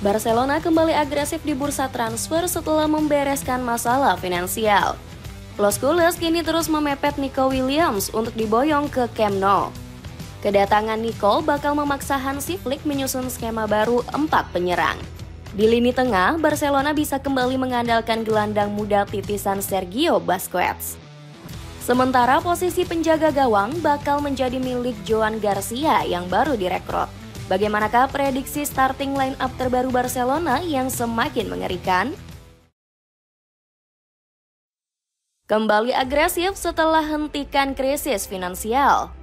Barcelona kembali agresif di bursa transfer setelah membereskan masalah finansial. Los Culés kini terus memepet Nico Williams untuk diboyong ke Camp Nou. Kedatangan Nico bakal memaksa Hansi Flick menyusun skema baru 4 penyerang. Di lini tengah, Barcelona bisa kembali mengandalkan gelandang muda titisan Sergio Busquets. Sementara posisi penjaga gawang bakal menjadi milik Joan Garcia yang baru direkrut. Bagaimanakah prediksi starting line up terbaru Barcelona yang semakin mengerikan? Kembali agresif setelah hentikan krisis finansial.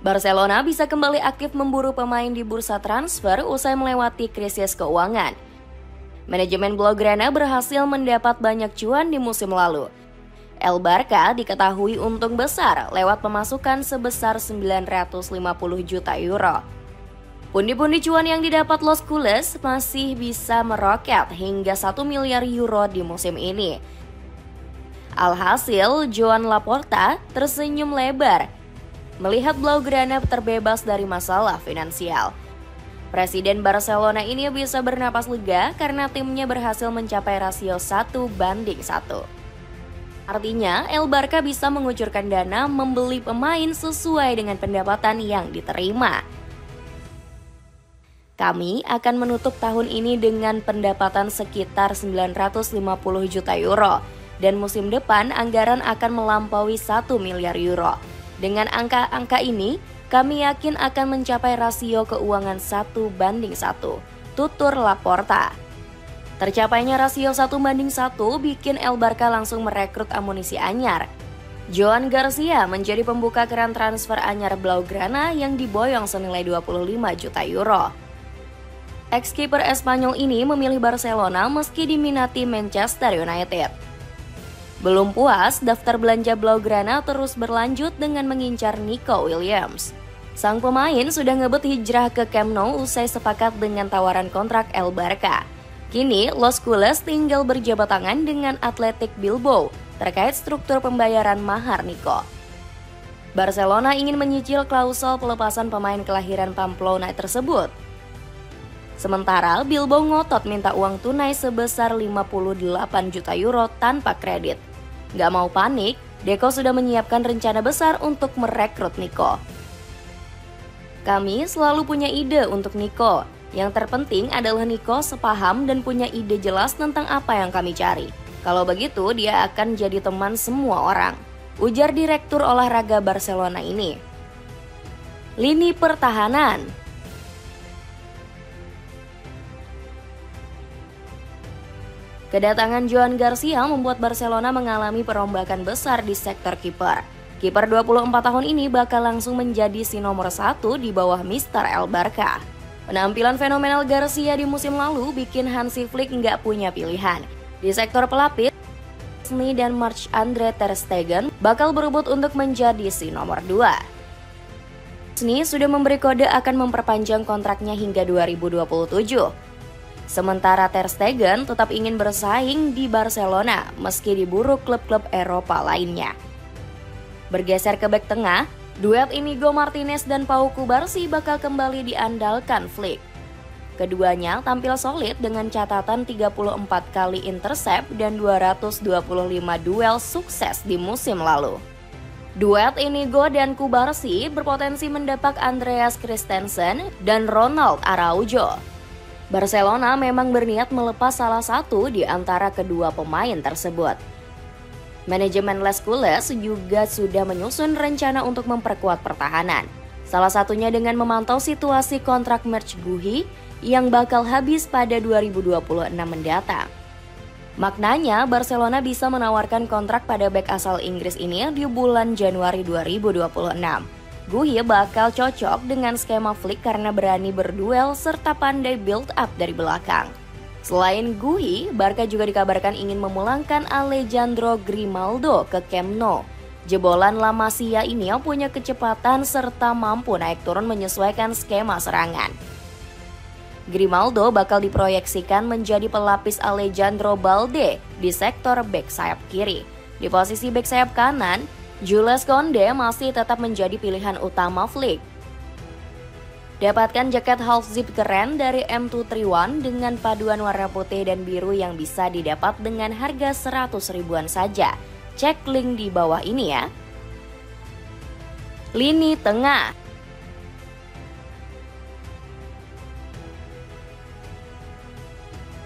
Barcelona bisa kembali aktif memburu pemain di bursa transfer usai melewati krisis keuangan. Manajemen Blaugrana berhasil mendapat banyak cuan di musim lalu. El Barca diketahui untung besar lewat pemasukan sebesar 950 juta euro. Pundi-pundi cuan yang didapat Los Culés masih bisa meroket hingga 1 miliar euro di musim ini. Alhasil, Joan Laporta tersenyum lebar melihat Blaugrana terbebas dari masalah finansial. Presiden Barcelona ini bisa bernapas lega karena timnya berhasil mencapai rasio 1:1. Artinya, El Barca bisa mengucurkan dana membeli pemain sesuai dengan pendapatan yang diterima. Kami akan menutup tahun ini dengan pendapatan sekitar 950 juta euro dan musim depan anggaran akan melampaui 1 miliar euro. Dengan angka-angka ini, kami yakin akan mencapai rasio keuangan 1:1, tutur Laporta. Tercapainya rasio 1:1 bikin El Barca langsung merekrut amunisi anyar. Joan Garcia menjadi pembuka keran transfer anyar Blaugrana yang diboyong senilai 25 juta euro. Ex-kiper Espanyol ini memilih Barcelona meski diminati Manchester United. Belum puas, daftar belanja Blaugrana terus berlanjut dengan mengincar Nico Williams. Sang pemain sudah ngebet hijrah ke Camp Nou usai sepakat dengan tawaran kontrak El Barca. Kini, Los Culés tinggal berjabat tangan dengan Athletic Bilbao terkait struktur pembayaran mahar Nico. Barcelona ingin menyicil klausul pelepasan pemain kelahiran Pamplona tersebut. Sementara, Bilbao ngotot minta uang tunai sebesar 58 juta euro tanpa kredit. Gak mau panik, Deco sudah menyiapkan rencana besar untuk merekrut Nico. Kami selalu punya ide untuk Nico. Yang terpenting adalah Nico sepaham dan punya ide jelas tentang apa yang kami cari. Kalau begitu, dia akan jadi teman semua orang, ujar Direktur Olahraga Barcelona ini. Lini pertahanan. Kedatangan Joan Garcia membuat Barcelona mengalami perombakan besar di sektor kiper. Kiper 24 tahun ini bakal langsung menjadi si nomor 1 di bawah Mister El Barca. Penampilan fenomenal Garcia di musim lalu bikin Hansi Flick nggak punya pilihan. Di sektor pelapis, Szczęsny dan Marc-André ter Stegen bakal berebut untuk menjadi si nomor 2. Szczęsny sudah memberi kode akan memperpanjang kontraknya hingga 2027. Sementara ter Stegen tetap ingin bersaing di Barcelona meski diburu klub-klub Eropa lainnya. Bergeser ke bek tengah, duet Inigo Martinez dan Pau Cubarsí bakal kembali diandalkan Flick. Keduanya tampil solid dengan catatan 34 kali intercept dan 225 duel sukses di musim lalu. Duet Inigo dan Cubarsí berpotensi mendepak Andreas Christensen dan Ronald Araujo. Barcelona memang berniat melepas salah satu di antara kedua pemain tersebut. Manajemen Les Culés juga sudah menyusun rencana untuk memperkuat pertahanan. Salah satunya dengan memantau situasi kontrak Merch Guhi yang bakal habis pada 2026 mendatang. Maknanya Barcelona bisa menawarkan kontrak pada bek asal Inggris ini di bulan Januari 2026. Guhi bakal cocok dengan skema Flick karena berani berduel serta pandai build up dari belakang. Selain Guhi, Barca juga dikabarkan ingin memulangkan Alejandro Grimaldo ke Camp Nou. Jebolan La Masia ini punya kecepatan serta mampu naik turun menyesuaikan skema serangan. Grimaldo bakal diproyeksikan menjadi pelapis Alejandro Balde di sektor bek sayap kiri. Di posisi bek sayap kanan, Jules Koundé masih tetap menjadi pilihan utama Flick. Dapatkan jaket half zip keren dari M231 dengan paduan warna putih dan biru yang bisa didapat dengan harga 100 ribuan saja. Cek link di bawah ini ya. Lini tengah.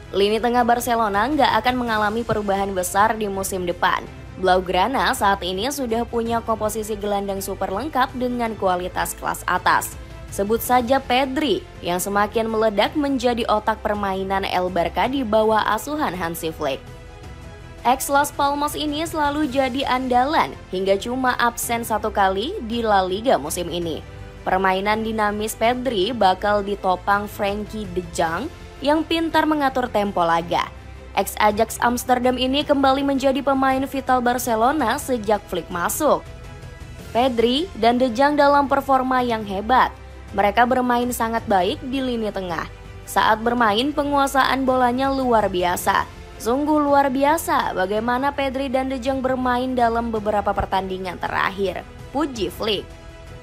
Lini tengah Barcelona nggak akan mengalami perubahan besar di musim depan. Blaugrana saat ini sudah punya komposisi gelandang super lengkap dengan kualitas kelas atas. Sebut saja Pedri yang semakin meledak menjadi otak permainan El Barca di bawah asuhan Hansi Flick. Ex Las Palmas ini selalu jadi andalan hingga cuma absen 1 kali di La Liga musim ini. Permainan dinamis Pedri bakal ditopang Frenkie de Jong yang pintar mengatur tempo laga. Ex Ajax Amsterdam ini kembali menjadi pemain vital Barcelona sejak Flick masuk. Pedri dan de Jong dalam performa yang hebat. Mereka bermain sangat baik di lini tengah. Saat bermain, penguasaan bolanya luar biasa. Sungguh luar biasa bagaimana Pedri dan de Jong bermain dalam beberapa pertandingan terakhir. Puji Flick.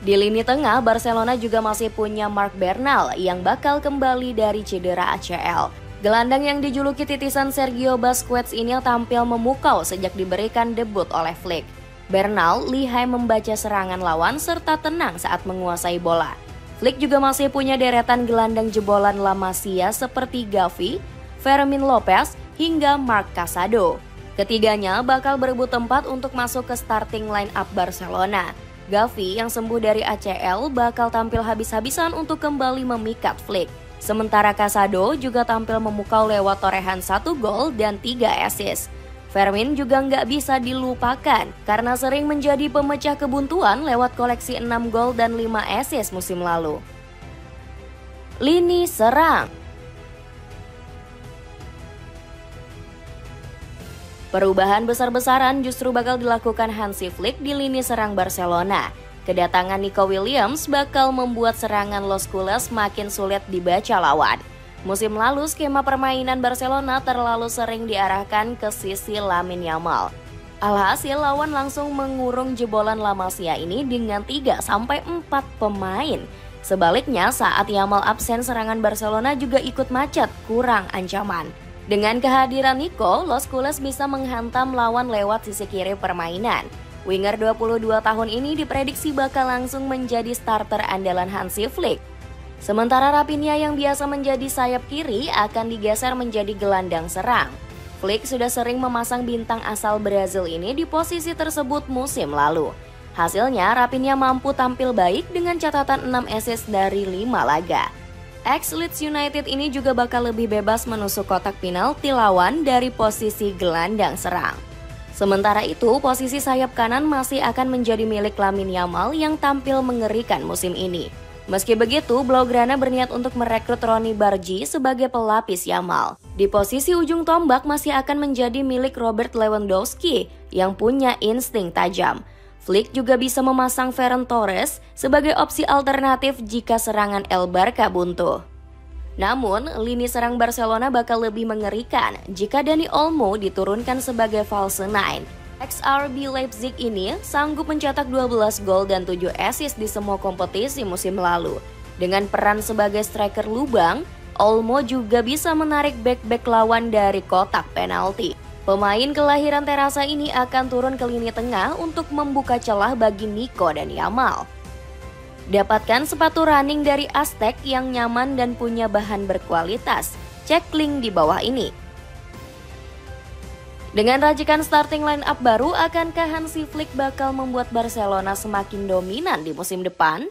Di lini tengah, Barcelona juga masih punya Marc Bernal yang bakal kembali dari cedera ACL. Gelandang yang dijuluki titisan Sergio Busquets ini tampil memukau sejak diberikan debut oleh Flick. Bernal lihai membaca serangan lawan serta tenang saat menguasai bola. Flick juga masih punya deretan gelandang jebolan La Masia seperti Gavi, Fermin Lopez, hingga Marc Casado. Ketiganya bakal berebut tempat untuk masuk ke starting line up Barcelona. Gavi yang sembuh dari ACL bakal tampil habis-habisan untuk kembali memikat Flick. Sementara Casado juga tampil memukau lewat torehan 1 gol dan 3 assist. Fermin juga nggak bisa dilupakan karena sering menjadi pemecah kebuntuan lewat koleksi 6 gol dan 5 assist musim lalu. Lini serang. Perubahan besar-besaran justru bakal dilakukan Hansi Flick di lini serang Barcelona. Kedatangan Nico Williams bakal membuat serangan Los Culés makin sulit dibaca lawan. Musim lalu skema permainan Barcelona terlalu sering diarahkan ke sisi Lamine Yamal. Alhasil lawan langsung mengurung jebolan La Masia ini dengan 3-4 pemain. Sebaliknya saat Yamal absen serangan Barcelona juga ikut macet, kurang ancaman. Dengan kehadiran Nico, Los Culés bisa menghantam lawan lewat sisi kiri permainan. Winger 22 tahun ini diprediksi bakal langsung menjadi starter andalan Hansi Flick. Sementara Raphinha yang biasa menjadi sayap kiri akan digeser menjadi gelandang serang. Flick sudah sering memasang bintang asal Brazil ini di posisi tersebut musim lalu. Hasilnya Raphinha mampu tampil baik dengan catatan 6 assist dari 5 laga. Ex-Leeds United ini juga bakal lebih bebas menusuk kotak penalti lawan dari posisi gelandang serang. Sementara itu, posisi sayap kanan masih akan menjadi milik Lamine Yamal yang tampil mengerikan musim ini. Meski begitu, Blaugrana berniat untuk merekrut Ronny Bargi sebagai pelapis Yamal. Di posisi ujung tombak masih akan menjadi milik Robert Lewandowski yang punya insting tajam. Flick juga bisa memasang Ferran Torres sebagai opsi alternatif jika serangan El Barca buntu. Namun, lini serang Barcelona bakal lebih mengerikan jika Dani Olmo diturunkan sebagai false nine. Ex-RB Leipzig ini sanggup mencetak 12 gol dan 7 assist di semua kompetisi musim lalu. Dengan peran sebagai striker lubang, Olmo juga bisa menarik bek-bek lawan dari kotak penalti. Pemain kelahiran Terasa ini akan turun ke lini tengah untuk membuka celah bagi Nico dan Yamal. Dapatkan sepatu running dari Aztec yang nyaman dan punya bahan berkualitas. Cek link di bawah ini. Dengan racikan starting line up baru, akankah Hansi Flick bakal membuat Barcelona semakin dominan di musim depan?